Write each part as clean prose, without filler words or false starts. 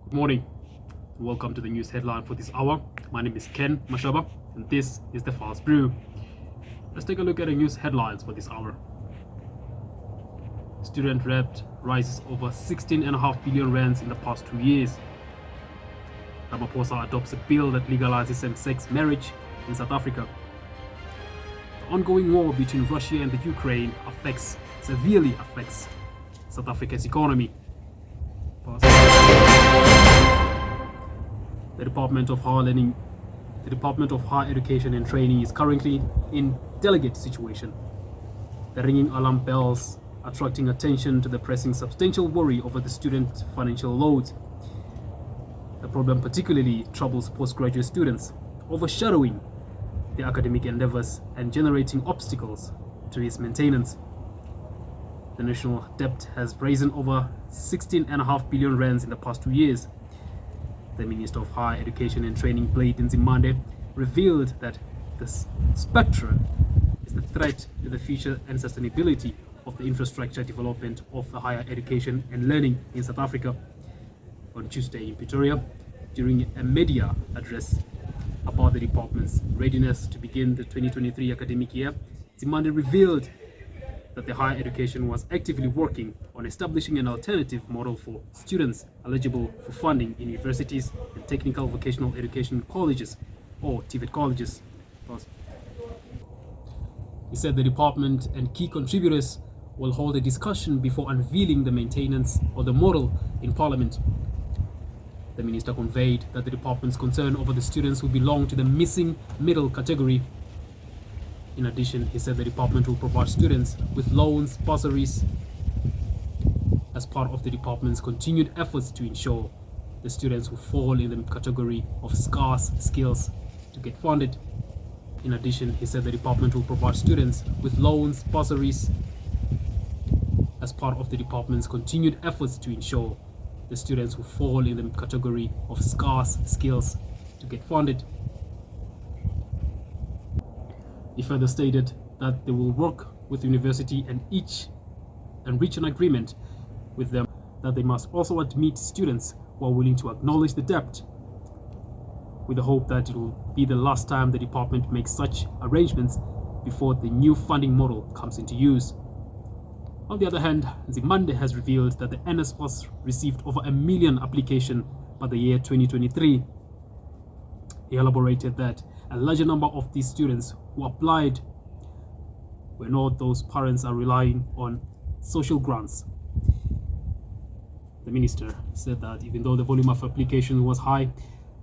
Good morning. Welcome to the news headline for this hour. My name is Ken Mashaba, and this is the Fast Brew. Let's take a look at the news headlines for this hour. Student debt rises over 16.5 billion rands in the past 2 years. Ramaphosa adopts a bill that legalizes same-sex marriage in South Africa. The ongoing war between Russia and the Ukraine severely affects South Africa's economy. The Department of Higher Education and Training is currently in delicate situation. The ringing alarm bells attracting attention to the pressing substantial worry over the student financial load. The problem particularly troubles postgraduate students, overshadowing their academic endeavors and generating obstacles to its maintenance. The national debt has risen over 16.5 billion rands in the past 2 years. The Minister of Higher Education and Training, Aleck Tsima, revealed that the spectre is the threat to the future and sustainability of the infrastructure development of the higher education and learning in South Africa. On Tuesday in Pretoria, during a media address about the department's readiness to begin the 2023 academic year, Tsima revealed that the higher education was actively working on establishing an alternative model for students eligible for funding in universities and technical vocational education colleges, or TVET colleges. He said the department and key contributors will hold a discussion before unveiling the maintenance of the model in Parliament. The minister conveyed that the department's concern over the students who belong to the missing middle category. In addition, he said the department will provide students with loans, bursaries, as part of the department's continued efforts to ensure the students who fall in the category of scarce skills to get funded. In addition, he said the department will provide students with loans, bursaries, as part of the department's continued efforts to ensure the students who fall in the category of scarce skills to get funded. He further stated that they will work with the university and reach an agreement with them that they must also admit students who are willing to acknowledge the debt, with the hope that it will be the last time the department makes such arrangements before the new funding model comes into use. On the other hand, Tsima has revealed that the NSFAS received over 1 million applications by the year 2023. He elaborated that a larger number of these students who applied were not those parents are relying on social grants. The minister said that even though the volume of applications was high,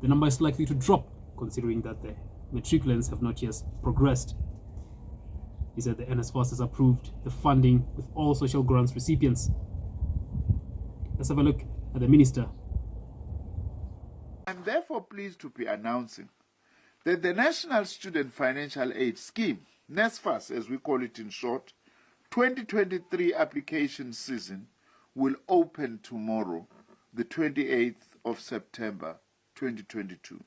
the number is likely to drop considering that the matriculants have not yet progressed. He said the NSFAS has approved the funding with all social grants recipients. Let's have a look at the minister. I'm therefore pleased to be announcing that the National Student Financial Aid Scheme, NSFAS as we call it in short, 2023 application season will open tomorrow, the 28th of September 2022.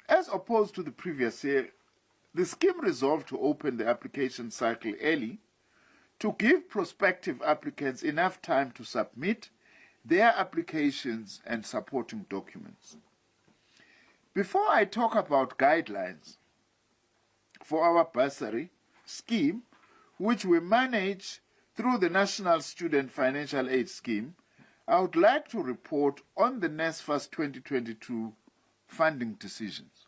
As opposed to the previous year, the scheme resolved to open the application cycle early to give prospective applicants enough time to submit their applications and supporting documents. Before I talk about guidelines for our bursary scheme, which we manage through the National Student Financial Aid Scheme, I would like to report on the NSFAS 2022 funding decisions.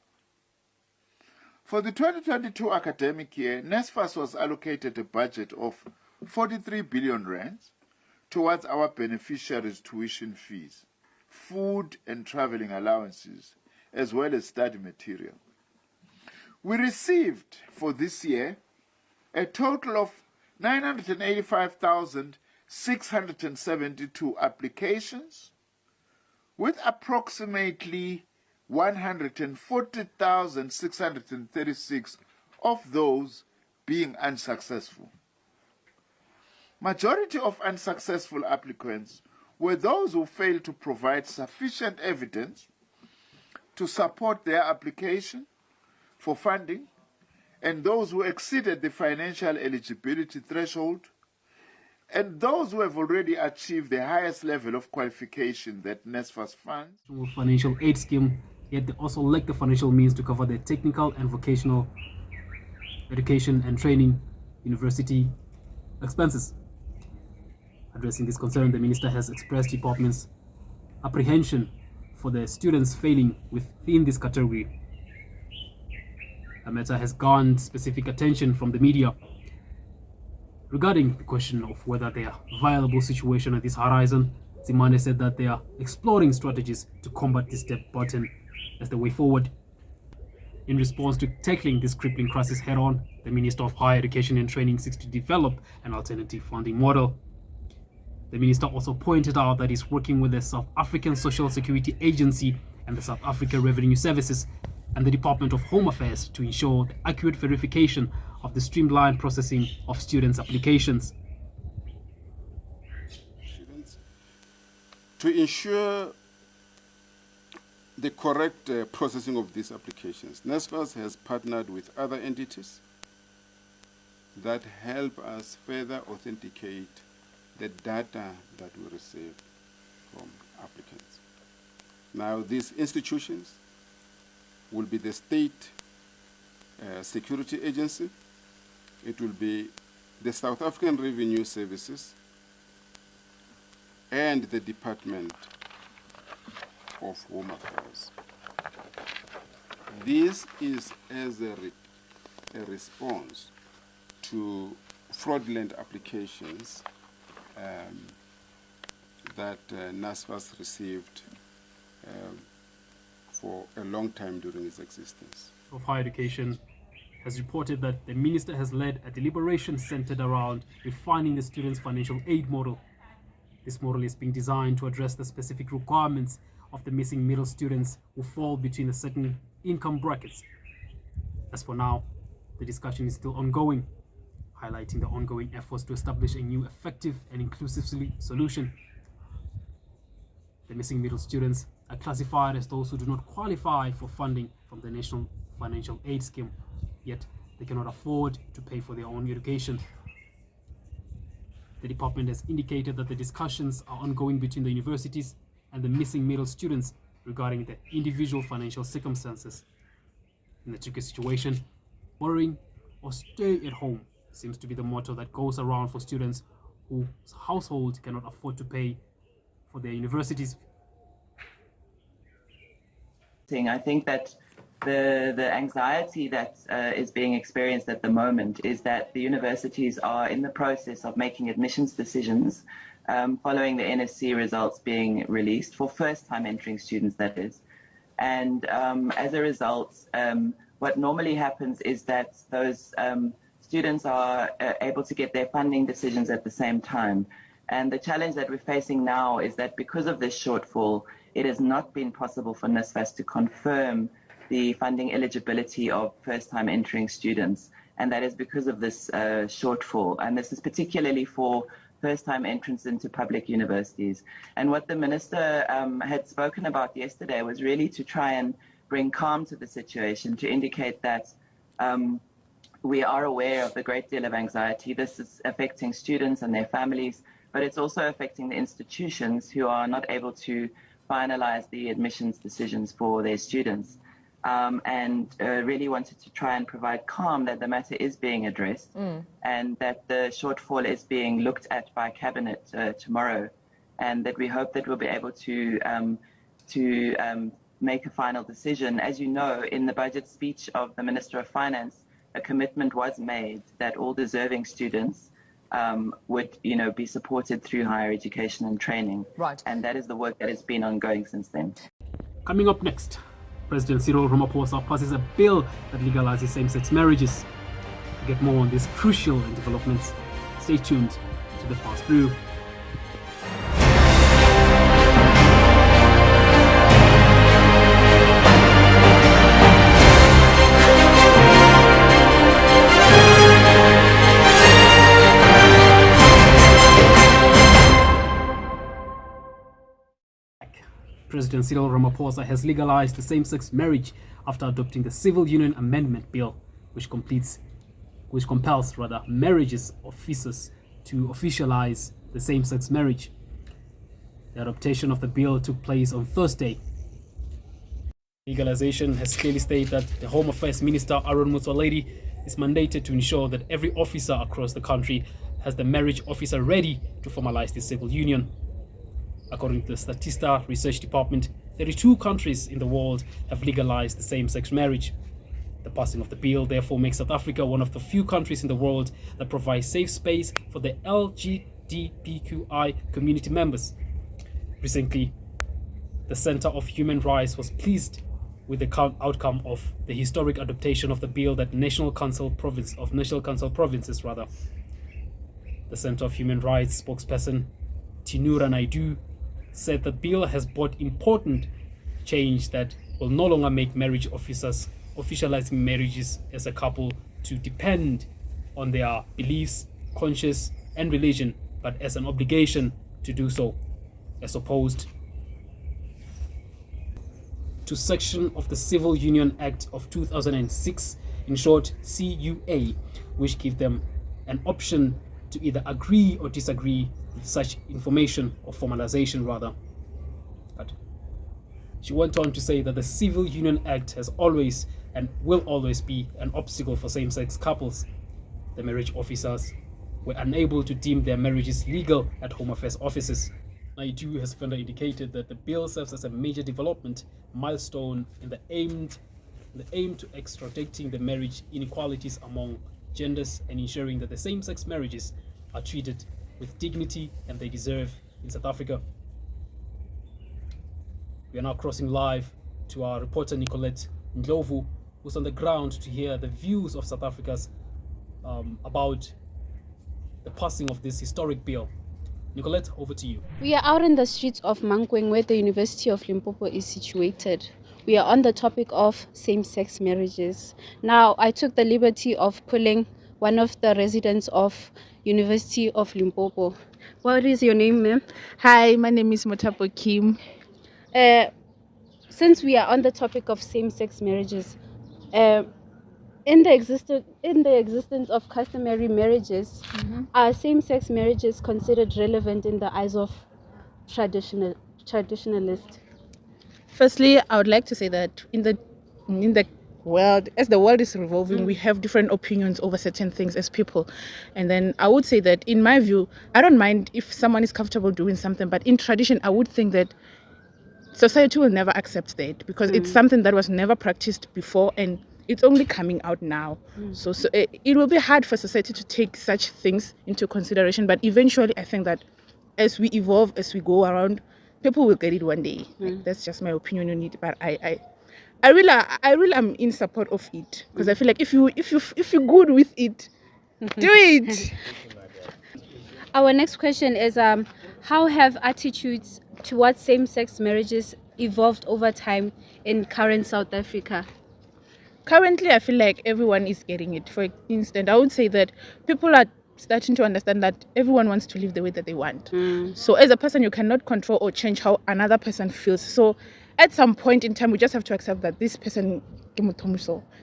For the 2022 academic year, NSFAS was allocated a budget of 43 billion rands towards our beneficiaries' tuition fees, food and traveling allowances, as well as study material. We received for this year a total of 985,672 applications, with approximately 140,636 of those being unsuccessful. Majority of unsuccessful applicants were those who failed to provide sufficient evidence to support their application for funding, and those who exceeded the financial eligibility threshold And those who have already achieved the highest level of qualification that NSFAS funds. Financial aid scheme, yet they also lack the financial means to cover their technical and vocational education and training university expenses. Addressing this concern, the minister has expressed department's apprehension for the students failing within this category. The matter has garnered specific attention from the media. Regarding the question of whether there are viable situation at this horizon, Tsima said that they are exploring strategies to combat this debt burden as the way forward. In response to tackling this crippling crisis head-on, the Minister of Higher Education and Training seeks to develop an alternative funding model. The minister also pointed out that he's working with the South African Social Security Agency and the South African Revenue Services and the Department of Home Affairs to ensure the accurate verification of the streamlined processing of students' applications. To ensure the correct processing of these applications, NSFAS has partnered with other entities that help us further authenticate the data that we receive from applicants. Now, these institutions will be the State Security Agency, it will be the South African Revenue Services, and the Department of Home Affairs. This is as a response to fraudulent applications that NSFAS received for a long time during its existence. Of Higher Education has reported that the minister has led a deliberation centered around refining the students' financial aid model. This model is being designed to address the specific requirements of the missing middle students who fall between the certain income brackets. As for now, the discussion is still ongoing, highlighting the ongoing efforts to establish a new effective and inclusive solution. The missing middle students are classified as those who do not qualify for funding from the National Financial Aid Scheme, yet they cannot afford to pay for their own education. The department has indicated that the discussions are ongoing between the universities and the missing middle students regarding their individual financial circumstances. In a tricky situation, borrowing or stay at home seems to be the motto that goes around for students whose household cannot afford to pay for their universities. I think that the anxiety that is being experienced at the moment is that the universities are in the process of making admissions decisions following the NSC results being released for first-time entering students, that is. And as a result, what normally happens is that those students are able to get their funding decisions at the same time. And the challenge that we're facing now is that because of this shortfall, it has not been possible for NSFAS to confirm the funding eligibility of first-time entering students. And that is because of this shortfall. And this is particularly for first-time entrants into public universities. And what the minister had spoken about yesterday was really to try and bring calm to the situation, to indicate that we are aware of the great deal of anxiety. This is affecting students and their families, but it's also affecting the institutions who are not able to finalize the admissions decisions for their students. And really wanted to try and provide calm that the matter is being addressed and that the shortfall is being looked at by Cabinet tomorrow, and that we hope that we'll be able to make a final decision. As you know, in the budget speech of the Minister of Finance, a commitment was made that all deserving students would, be supported through higher education and training. Right. And that is the work that has been ongoing since then. Coming up next, President Cyril Ramaphosa passes a bill that legalizes same-sex marriages. To get more on these crucial developments, stay tuned to the Fast Brew. President Cyril Ramaphosa has legalized the same-sex marriage after adopting the Civil Union Amendment Bill, which compels marriages of fetuses to officialize the same-sex marriage. The adoption of the bill took place on Thursday. Legalization has clearly stated that the Home Affairs Minister Aaron Motsoaledi is mandated to ensure that every officer across the country has the marriage officer ready to formalize the civil union. According to the Statista Research Department, 32 countries in the world have legalized the same-sex marriage. The passing of the bill therefore makes South Africa one of the few countries in the world that provides safe space for the LGBTQI community members. Recently, the Center of Human Rights was pleased with the outcome of the historic adoption of the bill that National Council Provinces. The Center of Human Rights spokesperson Tinura Naidu said the bill has brought important change that will no longer make marriage officers officializing marriages as a couple to depend on their beliefs, conscience, and religion, but as an obligation to do so, as opposed to section of the Civil Union Act of 2006, in short CUA, which give them an option to either agree or disagree with such information or formalization rather. But she went on to say that the Civil Union Act has always and will always be an obstacle for same-sex couples. The marriage officers were unable to deem their marriages legal at Home Affairs offices. Naidu has further indicated that the bill serves as a major development milestone in the aim to extracting the marriage inequalities among genders and ensuring that the same-sex marriages are treated with dignity and they deserve in South Africa. We are now crossing live to our reporter Nollette Ndlovu, who's on the ground to hear the views of South Africans about the passing of this historic bill. Nollette, over to you. We are out in the streets of Mankweng, where the University of Limpopo is situated. We are on the topic of same-sex marriages. Now, I took the liberty of pulling one of the residents of University of Limpopo. What is your name, ma'am? Hi, my name is Motapo Kim. Since we are on the topic of same-sex marriages, in the existence of customary marriages, are same-sex marriages considered relevant in the eyes of traditionalists? Firstly, I would like to say that in the world, as the world is revolving, we have different opinions over certain things as people. And then I would say that, in my view, I don't mind if someone is comfortable doing something, but in tradition, I would think that society will never accept that because it's something that was never practiced before and it's only coming out now. So it will be hard for society to take such things into consideration. But eventually, I think that as we evolve, as we go around, people will get it one day. Like, that's just my opinion on it. But I really am in support of it because I feel like if you're good with it, do it. Our next question is how have attitudes towards same-sex marriages evolved over time in current South Africa? Currently, I feel like everyone is getting it. For instance, I would say that people are starting to understand that everyone wants to live the way that they want. So as a person, you cannot control or change how another person feels. So at some point in time, we just have to accept that this person,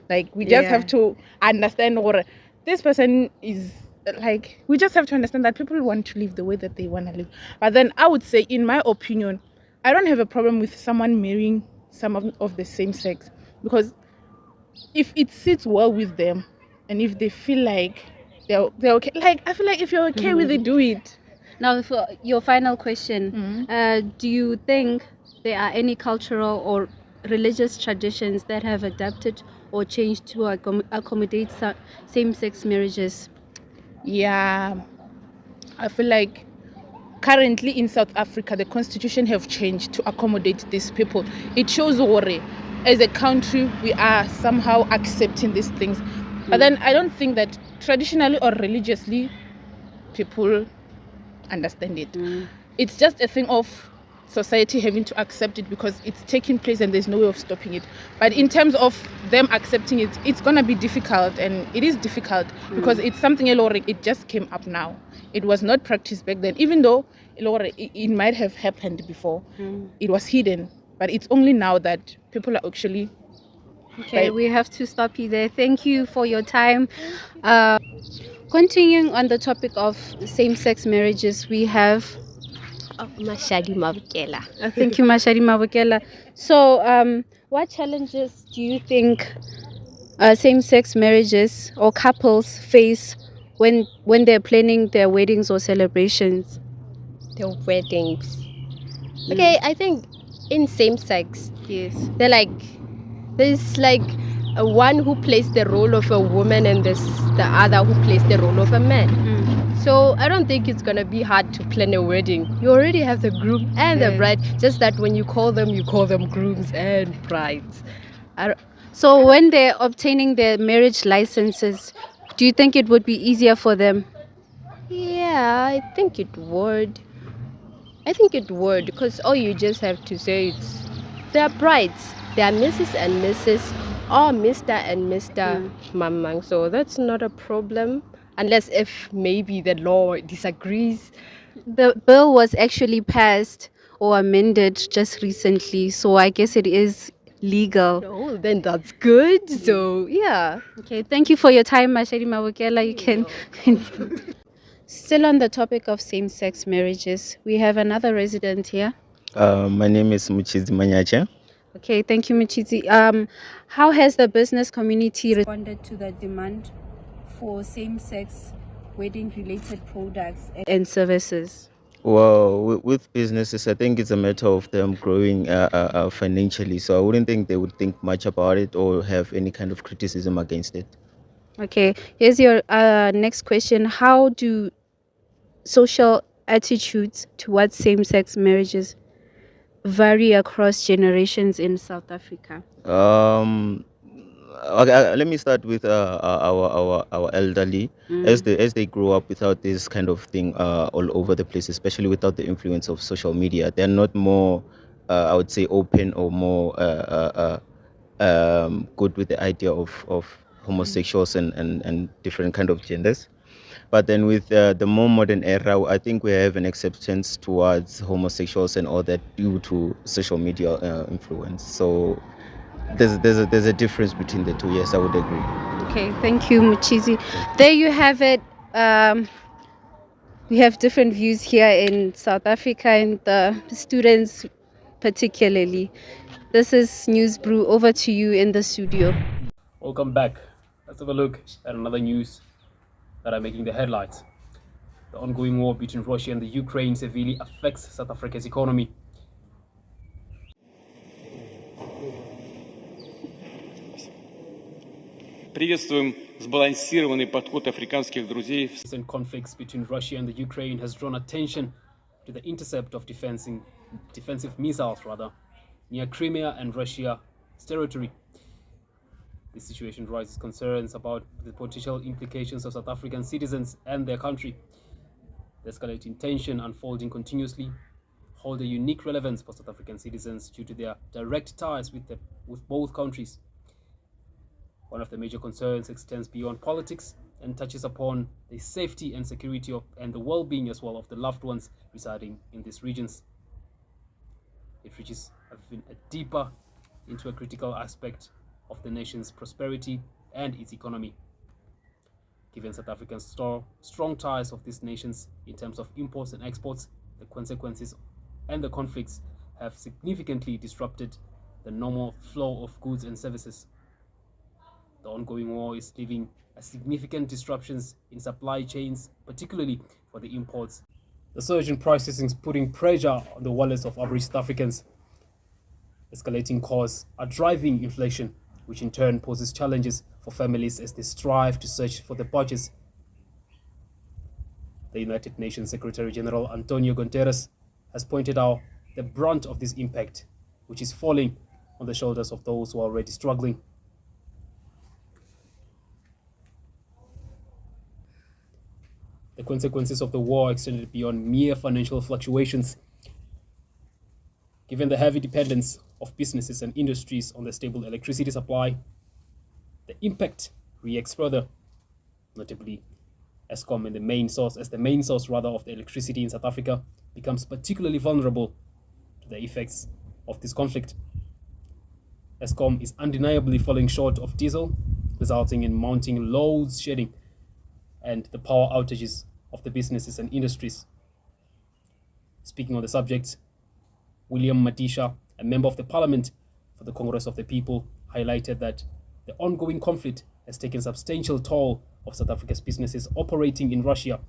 like, we just have to understand, or this person is, like, we just have to understand that people want to live the way that they want to live. But then I would say, in my opinion, I don't have a problem with someone marrying someone of the same sex, because if it sits well with them and if they feel like they're okay, like, I feel like if you're okay with it, do it. Now, for your final question, do you think there are any cultural or religious traditions that have adapted or changed to accommodate same-sex marriages? Yeah, I feel like currently in South Africa, the constitution have changed to accommodate these people. It shows worry. As a country, we are somehow accepting these things. But then I don't think that traditionally or religiously people understand it. It's just a thing of society having to accept it because it's taking place and there's no way of stopping it. But in terms of them accepting it, it's going to be difficult, and it is difficult because it's something it just came up now. It was not practiced back then, even though it might have happened before. It was hidden, but it's only now that people are actually... Okay, we have to stop you there. Thank you for your time. Continuing on the topic of same-sex marriages, we have Mashadi Mabukela. thank you, Mashaba Mabukela. So, what challenges do you think same-sex marriages or couples face when they're planning their weddings or celebrations? The weddings. Okay, I think in same sex, Yes. there's like a one who plays the role of a woman and there's the other who plays the role of a man. So I don't think it's gonna be hard to plan a wedding. You already have the groom and the bride, just that when you call them grooms and brides. So when they're obtaining their marriage licenses, do you think it would be easier for them? Yeah, I think it would. Because all you just have to say is they're brides. They are Mrs. and Mrs. or Mr. and Mr. Mamang. So that's not a problem. Unless if maybe the law disagrees. The bill was actually passed or amended just recently, so I guess it is legal. Oh, then that's good. So yeah. Okay, thank you for your time, Mashaba Mabukela. You can. Still on the topic of same-sex marriages, we have another resident here. My name is Muchizi Manyache. Okay, thank you, Muchizi. How has the business community responded to the demand for same-sex wedding-related products and services? Well, with businesses, I think it's a matter of them growing financially. So I wouldn't think they would think much about it or have any kind of criticism against it. Okay, here's your next question. How do social attitudes towards same-sex marriages vary across generations in South Africa? Okay, let me start with our elderly. As they grow up without this kind of thing all over the place, especially without the influence of social media, they're not more I would say open or more good with the idea of homosexuals and different kind of genders. But then with the more modern era, I think we have an acceptance towards homosexuals and all that due to social media influence. So there's a difference between the two. Yes, I would agree. Okay, thank you, Muchizi. There you have it. We have different views here in South Africa and the students particularly. This is News Brew. Over to you in the studio. Welcome back. Let's have a look at another news that are making the headlines. The ongoing war between Russia and the Ukraine severely affects South Africa's economy. Приветствуем сбалансированный подход африканских друзей. Recent conflicts between Russia and the Ukraine has drawn attention to the intercept of defensive missiles near Crimea and Russia's territory. This situation raises concerns about the potential implications of South African citizens and their country. The escalating tension unfolding continuously hold a unique relevance for South African citizens due to their direct ties with both countries. One of the major concerns extends beyond politics and touches upon the safety and security and the well-being as well of the loved ones residing in these regions. It reaches deeper into a critical aspect of the nation's prosperity and its economy. Given South Africa's strong ties of these nations in terms of imports and exports, the consequences and the conflicts have significantly disrupted the normal flow of goods and services. The ongoing war is leaving significant disruptions in supply chains, particularly for the imports. The surge in prices is putting pressure on the wallets of average South Africans. Escalating costs are driving inflation, which in turn poses challenges for families as they strive to search for the budgets. The United Nations Secretary General Antonio Guterres has pointed out the brunt of this impact, which is falling on the shoulders of those who are already struggling. The consequences of the war extended beyond mere financial fluctuations. Given the heavy dependence of businesses and industries on the stable electricity supply, the impact reacts further. Notably, Eskom and the main source of the electricity in South Africa becomes particularly vulnerable to the effects of this conflict. Eskom is undeniably falling short of diesel, resulting in mounting load shedding and the power outages of the businesses and industries. Speaking on the subject, William Madisha, a member of the Parliament for the Congress of the People, highlighted that the ongoing conflict has taken substantial toll of South Africa's businesses operating in Russia.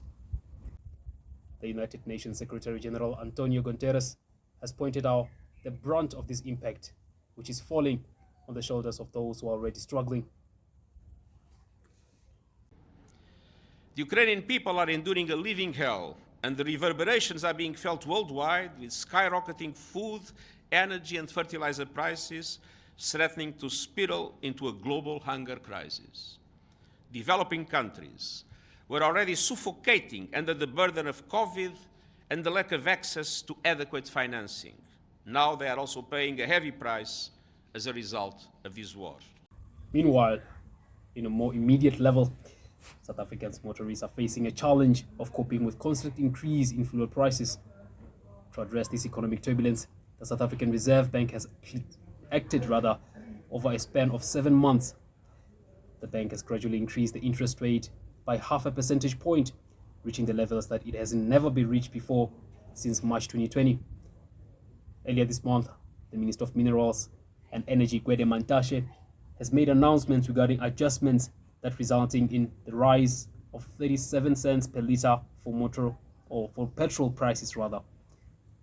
The United Nations Secretary General Antonio Guterres has pointed out the brunt of this impact, which is falling on the shoulders of those who are already struggling. The Ukrainian people are enduring a living hell, and the reverberations are being felt worldwide, with skyrocketing food, energy, and fertilizer prices threatening to spiral into a global hunger crisis. Developing countries were already suffocating under the burden of COVID and the lack of access to adequate financing. Now they are also paying a heavy price as a result of this war. Meanwhile, in a more immediate level, South Africans motorists are facing a challenge of coping with constant increase in fuel prices. To address this economic turbulence, the South African Reserve Bank has acted over a span of 7 months. The bank has gradually increased the interest rate by 0.5 percentage point, reaching the levels that it has never been reached before since March 2020. Earlier this month, the Minister of Minerals and Energy, Gwede Mantashe, has made announcements regarding adjustments that resulting in the rise of 37 cents per litre for petrol prices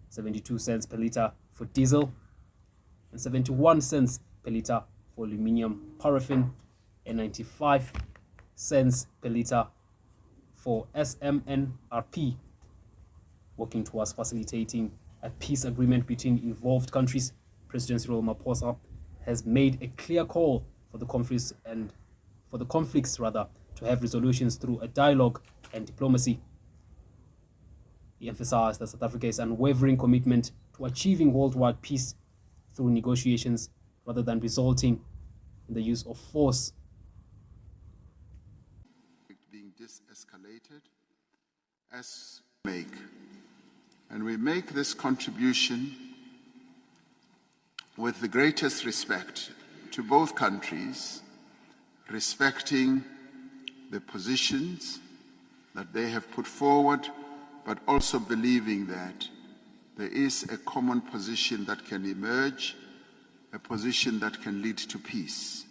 72 cents per litre for diesel, and 71 cents per litre for aluminium paraffin, and 95 cents per litre for SMNRP, working towards facilitating a peace agreement between involved countries. President Cyril Ramaphosa has made a clear call for the conflicts to have resolutions through a dialogue and diplomacy. He emphasized that South Africa's unwavering commitment to achieving worldwide peace through negotiations rather than resulting in the use of force. Being de-escalated as we make this contribution with the greatest respect to both countries, respecting the positions that they have put forward, but also believing that there is a common position that can emerge, a position that can lead to peace.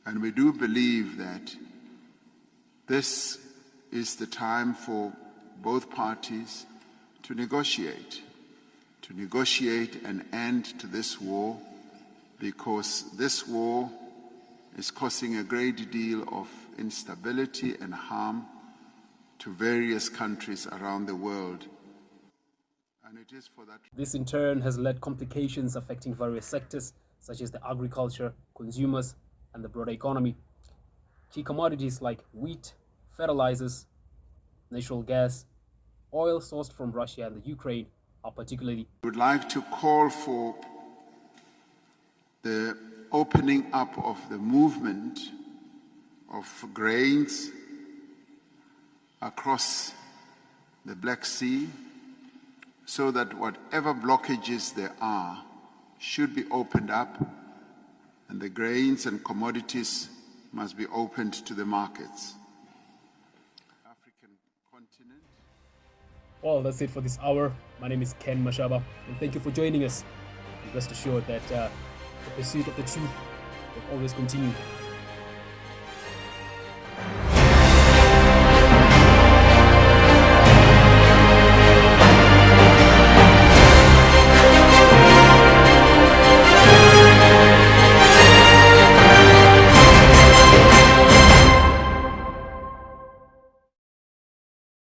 And we do believe that this is the time for both parties to negotiate an end to this war, because this war is causing a great deal of instability and harm to various countries around the world. And it is for that. This in turn has led complications affecting various sectors such as the agriculture, consumers, and the broader economy. Key commodities like wheat, fertilizers, natural gas, oil sourced from Russia and the Ukraine are particularly. I would like to call for the opening up of the movement of grains across the Black Sea, so that whatever blockages there are should be opened up, and the grains and commodities must be opened to the markets. African continent. Well, that's it for this hour. My name is Ken Mashaba, and thank you for joining us. And rest assured that the pursuit of the truth will always continue.